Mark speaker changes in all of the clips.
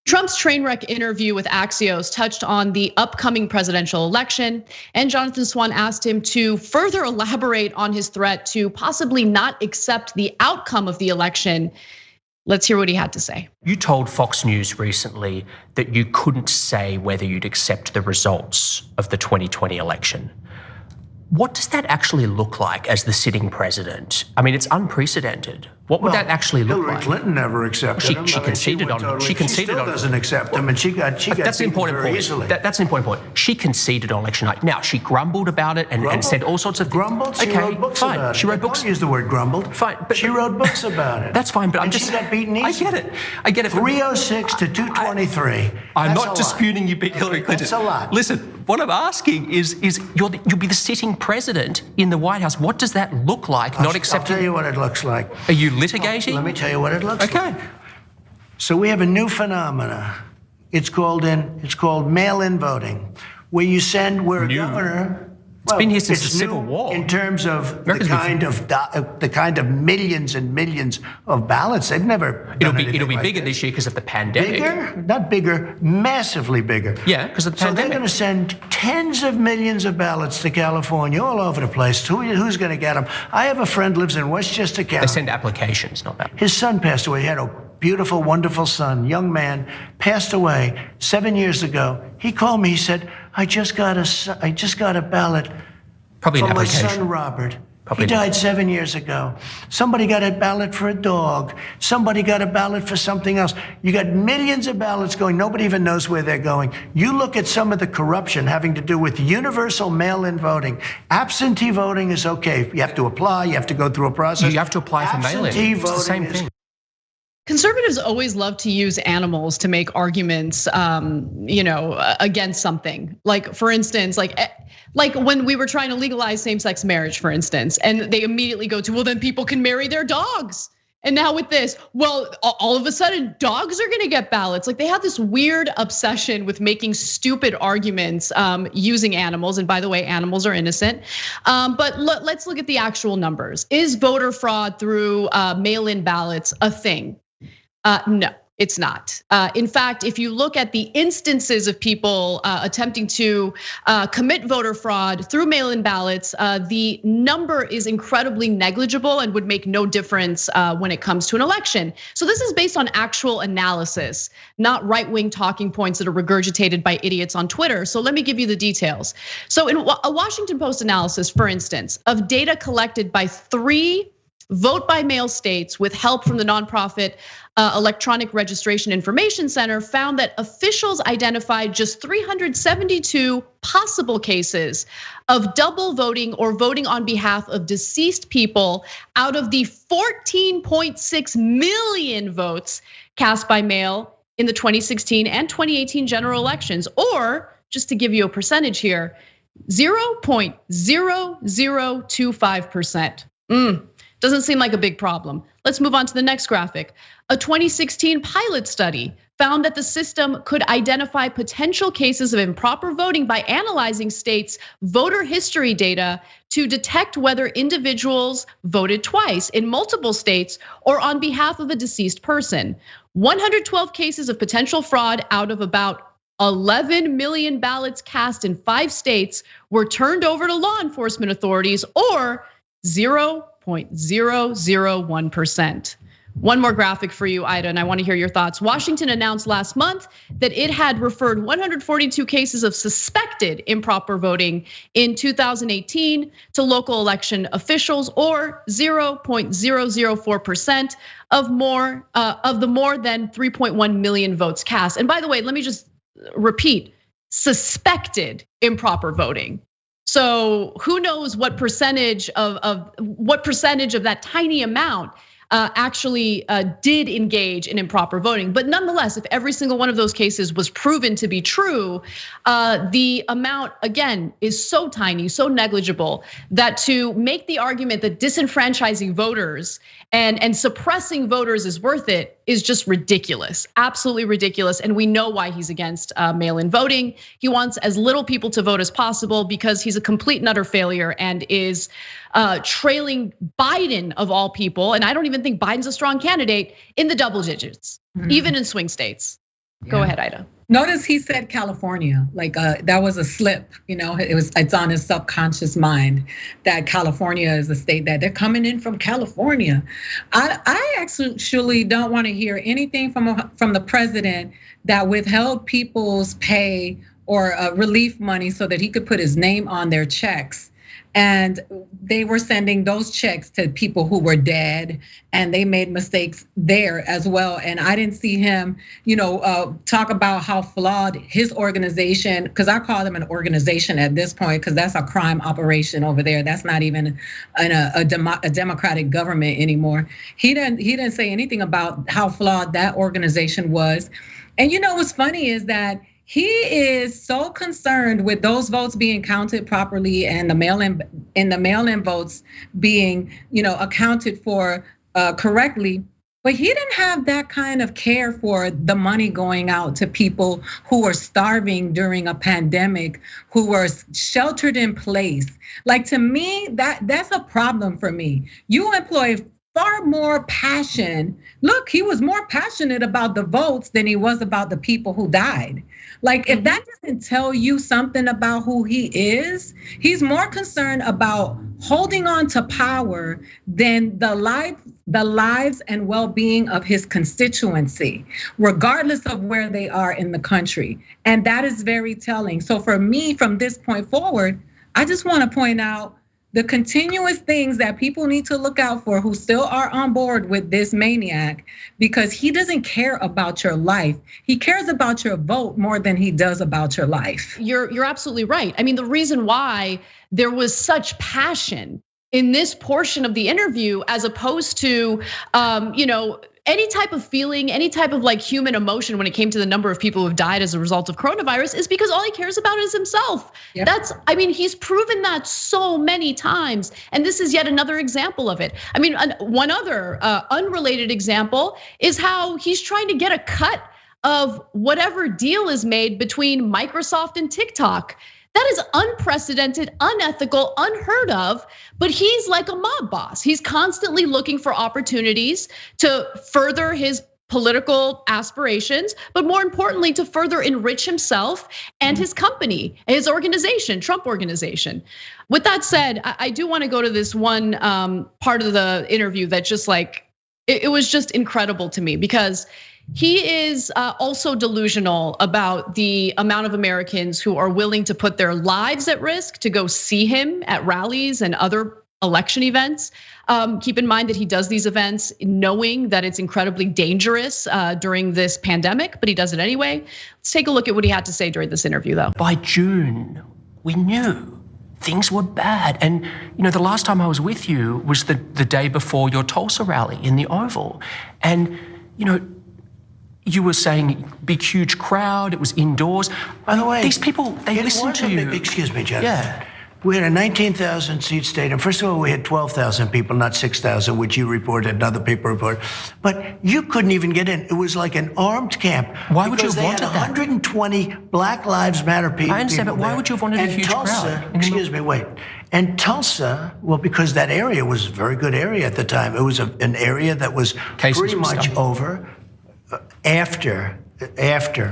Speaker 1: Trump's train wreck interview with Axios touched on the upcoming presidential election, and Jonathan Swan asked him to further elaborate on his threat to possibly not accept the outcome of the election. Let's hear what he had to say.
Speaker 2: You told Fox News recently that you couldn't say whether you'd accept the results of the 2020 election. What does that actually look like as the sitting president? I mean, it's unprecedented. What would that actually look
Speaker 3: Hillary
Speaker 2: like?
Speaker 3: Clinton never accepted him.
Speaker 2: She conceded on him. She conceded
Speaker 3: still
Speaker 2: on him.
Speaker 3: Doesn't accept him, and she got
Speaker 2: that's the
Speaker 3: beaten
Speaker 2: important
Speaker 3: very
Speaker 2: point.
Speaker 3: easily.
Speaker 2: That's the important point. She conceded on election night. Now she grumbled about it and said all sorts of
Speaker 3: grumbled. She wrote books about it.
Speaker 2: She wrote books.
Speaker 3: Don't use the word grumbled.
Speaker 2: Fine, but
Speaker 3: she wrote books about it.
Speaker 2: That's fine, but I'm just.
Speaker 3: She got beaten easily.
Speaker 2: I get it. I get it.
Speaker 3: 306 to 223.
Speaker 2: I'm not disputing you beat Hillary Clinton.
Speaker 3: That's a lot.
Speaker 2: Listen, what I'm asking is you'll be the sitting president in the White House. What does that look like? Not accepting.
Speaker 3: I'll tell you what it looks like.
Speaker 2: Are you litigating?
Speaker 3: Let me tell you what it looks like.
Speaker 2: Okay.
Speaker 3: So we have a new phenomena. It's called mail-in voting, where you send where a governor.
Speaker 2: It's been here since the Civil War.
Speaker 3: In terms of the kind of millions and millions of ballots, they've never.
Speaker 2: It'll be bigger this year because of the pandemic.
Speaker 3: Bigger, not bigger, massively bigger.
Speaker 2: Yeah, because of the pandemic.
Speaker 3: So they're going to send tens of millions of ballots to California, all over the place. Who's going to get them? I have a friend lives in Westchester County.
Speaker 2: They send applications, not ballots.
Speaker 3: His son passed away. He had a beautiful, wonderful son, young man, passed away 7 years ago. He called me. He said, "I just got a ballot
Speaker 2: Probably
Speaker 3: for
Speaker 2: an
Speaker 3: my
Speaker 2: application.
Speaker 3: son Robert.
Speaker 2: Probably
Speaker 3: he died 7 years ago. Somebody got a ballot for a dog. Somebody got a ballot for something else. You got millions of ballots going. Nobody even knows where they're going. You look at some of the corruption having to do with universal mail-in voting. Absentee voting is okay. You have to apply. You have to go through a process.
Speaker 2: You have to apply for mail-in.
Speaker 3: Absentee
Speaker 2: voting. It's the same thing.
Speaker 1: Conservatives always love to use animals to make arguments, against something. Like, for instance, like when we were trying to legalize same-sex marriage, for instance, and they immediately go to, well, then people can marry their dogs. And now with this, well, all of a sudden, dogs are gonna get ballots. Like, they have this weird obsession with making stupid arguments using animals. And by the way, animals are innocent. But let's look at the actual numbers. Is voter fraud through mail-in ballots a thing? No, it's not. In fact, if you look at the instances of people attempting to commit voter fraud through mail-in ballots, the number is incredibly negligible and would make no difference when it comes to an election. So this is based on actual analysis, not right-wing talking points that are regurgitated by idiots on Twitter. So let me give you the details. So in a Washington Post analysis, for instance, of data collected by 3 vote by mail states with help from the nonprofit Electronic Registration Information Center, found that officials identified just 372 possible cases of double voting or voting on behalf of deceased people out of the 14.6 million votes cast by mail in the 2016 and 2018 general elections. Or, just to give you a percentage here, 0.0025%. Doesn't seem like a big problem. Let's move on to the next graphic. A 2016 pilot study found that the system could identify potential cases of improper voting by analyzing states' voter history data to detect whether individuals voted twice in multiple states or on behalf of a deceased person. 112 cases of potential fraud out of about 11 million ballots cast in 5 states were turned over to law enforcement authorities, or 0.001%. One more graphic for you, Aida, and I want to hear your thoughts. Washington announced last month that it had referred 142 cases of suspected improper voting in 2018 to local election officials, or 0.004% of the more than 3.1 million votes cast. And by the way, let me just repeat, suspected improper voting. So who knows what percentage of that tiny amount actually did engage in improper voting. But nonetheless, if every single one of those cases was proven to be true, the amount, again, is so tiny, so negligible, that to make the argument that disenfranchising voters and suppressing voters is worth it is just ridiculous, absolutely ridiculous. And we know why he's against mail-in voting. He wants as little people to vote as possible because he's a complete and utter failure and is trailing Biden of all people. And I don't even think Biden's a strong candidate in the double digits, even in swing states. Go ahead, Ida.
Speaker 4: Notice he said California, like that was a slip, it's on his subconscious mind that California is a state that they're coming in from California. I actually don't want to hear anything from the president that withheld people's pay or relief money so that he could put his name on their checks. And they were sending those checks to people who were dead, and they made mistakes there as well. And I didn't see him, talk about how flawed his organization, because I call them an organization at this point, because that's a crime operation over there. That's not even a democratic government anymore. He didn't say anything about how flawed that organization was. And what's funny is that he is so concerned with those votes being counted properly and the mail-in votes being, accounted for correctly. But he didn't have that kind of care for the money going out to people who were starving during a pandemic, who were sheltered in place. Like, to me, that's a problem for me. You employ far more passion. Look, he was more passionate about the votes than he was about the people who died. Like, if that doesn't tell you something about who he is, he's more concerned about holding on to power than the lives and well-being of his constituency, regardless of where they are in the country. And that is very telling. So for me, from this point forward, I just want to point out the continuous things that people need to look out for who still are on board with this maniac, because he doesn't care about your life. He cares about your vote more than he does about your life.
Speaker 1: You're absolutely right. I mean, the reason why there was such passion in this portion of the interview, as opposed to, any type of feeling, any type of like human emotion when it came to the number of people who have died as a result of coronavirus, is because all he cares about is himself. Yep. He's proven that so many times. And this is yet another example of it. I mean, one other unrelated example is how he's trying to get a cut of whatever deal is made between Microsoft and TikTok. That is unprecedented, unethical, unheard of, but he's like a mob boss. He's constantly looking for opportunities to further his political aspirations, but more importantly, to further enrich himself and his company, his organization, Trump organization. With that said, I do want to go to this one part of the interview that just like, it was just incredible to me, because he is also delusional about the amount of Americans who are willing to put their lives at risk to go see him at rallies and other election events. Keep in mind that he does these events knowing that it's incredibly dangerous during this pandemic, but he does it anyway. Let's take a look at what he had to say during this interview, though.
Speaker 2: By June, we knew things were bad. And the last time I was with you was the day before your Tulsa rally in the Oval. And you were saying big, huge crowd, it was indoors.
Speaker 3: By the way,
Speaker 2: these people, they listen to you.
Speaker 3: Excuse me, Jeff.
Speaker 2: Yeah.
Speaker 3: We had a 19,000 seat stadium. First of all, we had 12,000 people, not 6,000, which you reported, another paper reported. But you couldn't even get in. It was like an armed camp.
Speaker 2: Why would you have wanted that?
Speaker 3: Because they had 120 Black Lives Matter people.
Speaker 2: I understand, but why would you have wanted a huge crowd?
Speaker 3: Excuse me, wait. And Tulsa, well, because that area was a very good area at the time. It was an area that was pretty much over. After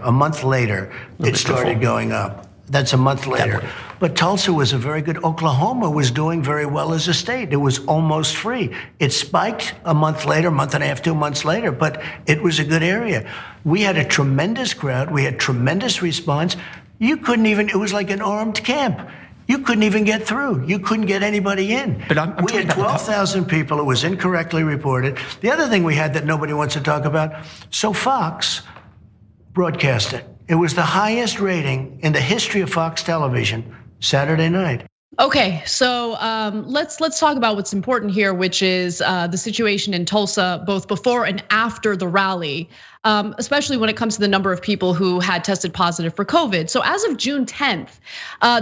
Speaker 3: a month later, it started going up. That's a month later. But Tulsa was a very good, Oklahoma was doing very well as a state. It was almost free. It spiked a month later, month and a half, 2 months later, but it was a good area. We had a tremendous crowd. We had tremendous response. You couldn't even, it was like an armed camp. You couldn't even get through. You couldn't get anybody in.
Speaker 2: But
Speaker 3: we had 12,000 people. It was incorrectly reported. The other thing we had that nobody wants to talk about, so Fox broadcast it. It was the highest rating in the history of Fox television Saturday night.
Speaker 1: Okay, so let's talk about what's important here, which is the situation in Tulsa, both before and after the rally, especially when it comes to the number of people who had tested positive for COVID. So as of June 10th,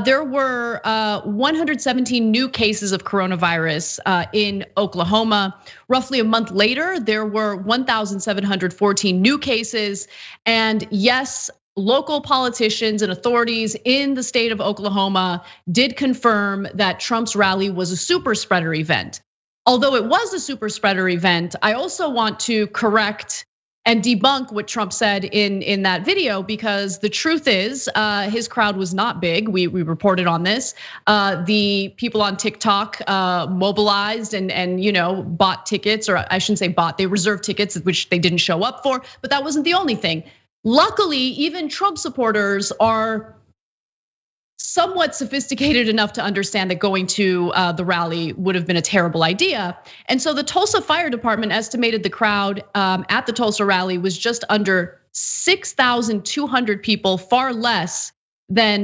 Speaker 1: there were 117 new cases of coronavirus in Oklahoma. Roughly a month later, there were 1,714 new cases, and yes, local politicians and authorities in the state of Oklahoma did confirm that Trump's rally was a super spreader event. Although it was a super spreader event, I also want to correct and debunk what Trump said in that video, because the truth is his crowd was not big. We reported on this. The people on TikTok mobilized and bought tickets, or I shouldn't say bought, they reserved tickets which they didn't show up for, but that wasn't the only thing. Luckily, even Trump supporters are somewhat sophisticated enough to understand that going to the rally would have been a terrible idea. And so the Tulsa Fire Department estimated the crowd at the Tulsa rally was just under 6,200 people, far less than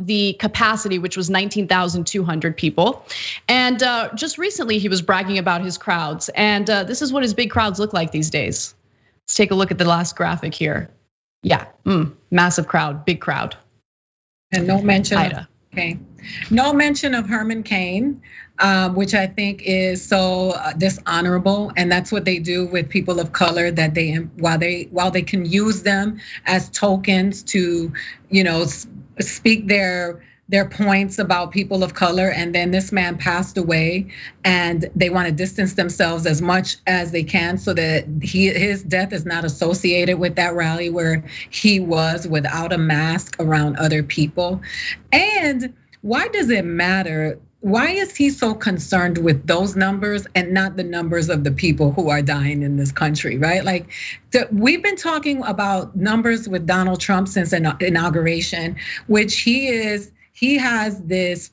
Speaker 1: the capacity, which was 19,200 people. And just recently he was bragging about his crowds. And this is what his big crowds look like these days. Let's take a look at the last graphic here. Yeah, massive crowd, big crowd.
Speaker 4: And no mention
Speaker 1: Aida.
Speaker 4: No mention of Herman Cain, which I think is so dishonorable, and that's what they do with people of color. That while they can use them as tokens to, speak their points about people of color, and then this man passed away, and they want to distance themselves as much as they can so that his death is not associated with that rally where he was without a mask around other people. And why does it matter? Why is he so concerned with those numbers and not the numbers of the people who are dying in this country, right? Like, we've been talking about numbers with Donald Trump since inauguration, which he has this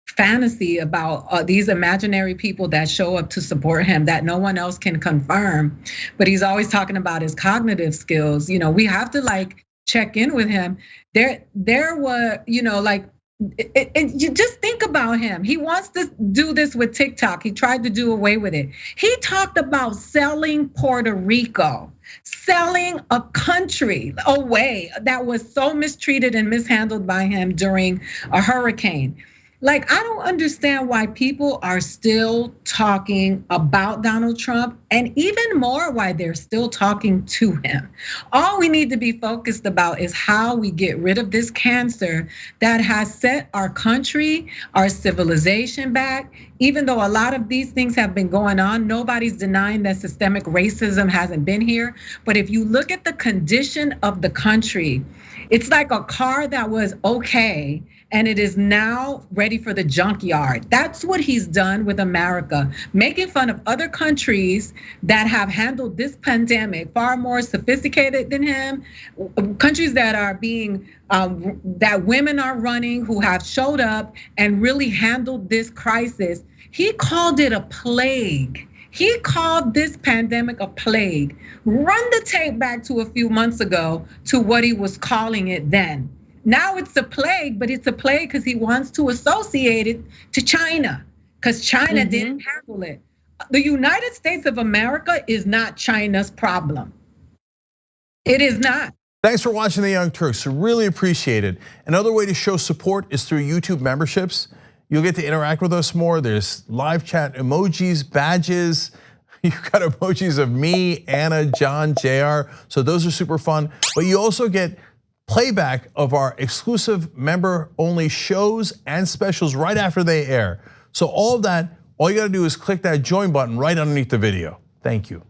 Speaker 4: fantasy about these imaginary people that show up to support him that no one else can confirm. But he's always talking about his cognitive skills. We have to check in with him. There were, you just think about him. He wants to do this with TikTok. He tried to do away with it. He talked about selling Puerto Rico, selling a country away that was so mistreated and mishandled by him during a hurricane. I don't understand why people are still talking about Donald Trump, and even more why they're still talking to him. All we need to be focused about is how we get rid of this cancer that has set our country, our civilization back. Even though a lot of these things have been going on, nobody's denying that systemic racism hasn't been here. But if you look at the condition of the country, it's like a car that was okay and it is now ready for the junkyard. That's what he's done with America, making fun of other countries that have handled this pandemic far more sophisticated than him, countries that are being, that women are running, who have showed up and really handled this crisis. He called it a plague. He called this pandemic a plague. Run the tape back to a few months ago to what he was calling it then. Now it's a plague, but it's a plague because he wants to associate it to China, because China didn't handle it. The United States of America is not China's problem. It is not.
Speaker 5: Thanks for watching The Young Turks. Really appreciate it. Another way to show support is through YouTube memberships. You'll get to interact with us more. There's live chat emojis, badges. You've got emojis of me, Anna, John, JR. So those are super fun. But you also get playback of our exclusive member-only shows and specials right after they air. So all of that, all you gotta do is click that join button right underneath the video. Thank you.